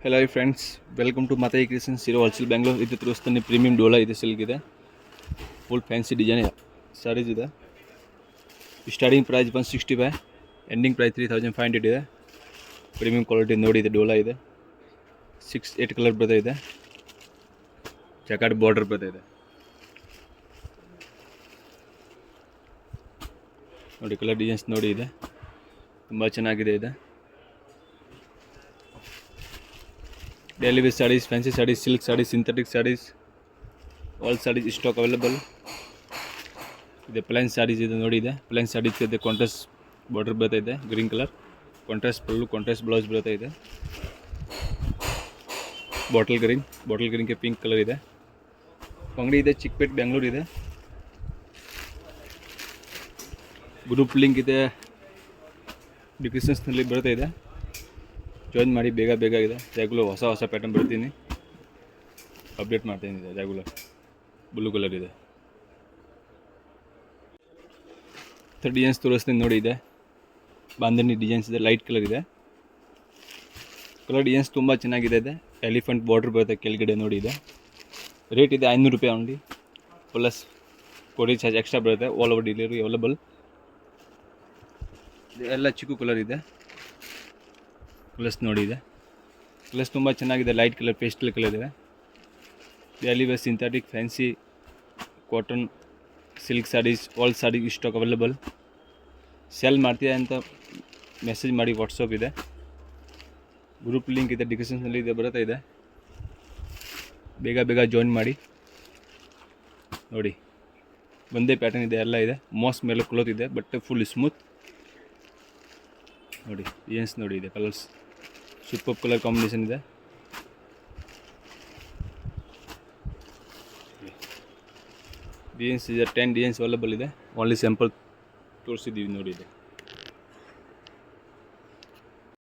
Hello friends, welcome to Mathayi creations ಇರೋ wholesale Bangalore. ಇದು ತೋರಿಸ್ತಾನೆ ಪ್ರೀಮಿಯಂ ಡೋಲಾ ಇದೆ, ಸಿಲ್ಕ್ ಇದೆ, ಫುಲ್ ಫ್ಯಾನ್ಸಿ ಡಿಸೈನ್ ಸ್ಯಾರೀಸ್ ಇದೆ. ಸ್ಟಾರ್ಟಿಂಗ್ ಪ್ರೈಸ್ 165, ಎಂಡಿಂಗ್ ಪ್ರೈಸ್ 3500 ಇದೆ. ಪ್ರೀಮಿಯಂ ಕ್ವಾಲಿಟಿ ನೋಡಿ ಇದೆ, ಡೋಲಾ ಇದೆ. 6-8 ಕಲರ್ ಬರ್ತಾ ಇದೆ, ಜಕಾರ್ಡ್ ಬಾರ್ಡರ್ ಬರ್ತಾ ಇದೆ ನೋಡಿ. ಕಲರ್ ಡಿಸೈನ್ಸ್ ನೋಡಿ ಇದೆ, ತುಂಬ ಚೆನ್ನಾಗಿದೆ. ಇದೆ daily wear sarees, fancy sarees, silk sarees, synthetic sarees, all sarees stock available ಇದೆ. ಪ್ಲೈನ್ sarees ಇದೆ ನೋಡಿ. ಇದೆ ಪ್ಲೈನ್ sarees ಇದೆ, ಕಾಂಟ್ರಾಸ್ಟ್ ಬಾರ್ಡರ್ ಬರ್ತಾ ಇದೆ, green colour contrast pallu, contrast blouse ಬರ್ತಾ ಇದೆ. ಬಾಟಲ್ ಗ್ರೀನ್ಗೆ ಪಿಂಕ್ ಕಲರ್ ಇದೆ. ಅಂಗಡಿ ಇದೆ ಚಿಕ್ಕಪೇಟ್, ಬೆಂಗಳೂರು ಇದೆ. ಗ್ರೂಪ್ ಲಿಂಕ್ ಇದೆ, ಡಿಸ್ಕ್ರಿಪ್ಷನ್ಸ್ನಲ್ಲಿ ಬರ್ತಾ ಇದೆ, ಜಾಯಿನ್ ಮಾಡಿ. ಬೇಗ ಇದೆ. ರೆಗ್ಯುಲರ್ ಹೊಸ ಪ್ಯಾಟರ್ನ್ ಬರ್ತೀನಿ, ಅಪ್ಡೇಟ್ ಮಾಡ್ತಾಯಿದ್ದೀನಿ. ರೆಗ್ಯುಲರ್ ಬ್ಲೂ ಕಲರ್ ಇದೆ. ಡಿಸೈನ್ಸ್ ತೋರಿಸ್ತೀನಿ ನೋಡಿ. ಇದೆ ಬಾಂಧನಿ ಡಿಸೈನ್ಸ್ ಇದೆ, ಲೈಟ್ ಕಲರ್ ಇದೆ. ಕಲರ್ ಡಿಸೈನ್ಸ್ ತುಂಬ ಚೆನ್ನಾಗಿದೆ. ಇದೆ ಎಲಿಫೆಂಟ್ ಬಾರ್ಡರ್ ಬರುತ್ತೆ ಕೆಳಗಡೆ ನೋಡಿ. ಇದೆ ರೇಟ್ ಇದೆ 500 ರೂಪಾಯಿ only, plus courier charge extra ಬರುತ್ತೆ. All over delivery available. ಎಲ್ಲ ಚಿಕ್ಕು ಕಲರ್ ಇದೆ, ಪ್ಲಸ್ ನೋಡಿ. ಇದೆ ಪ್ಲಸ್ ತುಂಬ ಚೆನ್ನಾಗಿದೆ, ಲೈಟ್ ಕಲರ್, ಪೇಸ್ಟಲ್ ಕಲರ್ ಇದೆ. Daily wear synthetic, fancy, cotton, silk sarees, all sarees stock available. Sell ಮಾಡ್ತೀಯ ಅಂತ ಮೆಸೇಜ್ ಮಾಡಿ, ವಾಟ್ಸಪ್ ಇದೆ. ಗ್ರೂಪ್ ಲಿಂಕ್ ಇದೆ, ಡಿಸ್ಕ್ರಿಪ್ಷನ್ನಲ್ಲಿ ಇದೆ, ಬರುತ್ತೆ ಇದೆ. ಬೇಗ ಜಾಯಿನ್ ಮಾಡಿ ನೋಡಿ. ಒಂದೇ ಪ್ಯಾಟರ್ನ್ ಇದೆ, ಎಲ್ಲ ಇದೆ. ಮಾಸ್ ಮೇಲೆ ಕ್ಲೋತ್ ಇದೆ, ಬಟ್ಟೆ ಫುಲ್ ಸ್ಮೂತ್ ನೋಡಿ. ಡಿಸೈನ್ಸ್ ನೋಡಿ. ಇದೆ ಕಲರ್ಸ್ ಸೂಪರ್ ಕಲರ್ ಕಾಂಬಿನೇಷನ್ ಇದೆ. ಡಿಸೈನ್ಸ್ ಇದೆ 10 ಡಿಸೈನ್ಸ್ ಅವೈಲೇಬಲ್ ಇದೆ. ಓನ್ಲಿ ಸ್ಯಾಂಪಲ್ ತೋರಿಸಿದ್ದೀವಿ ನೋಡಿ. ಇದೆ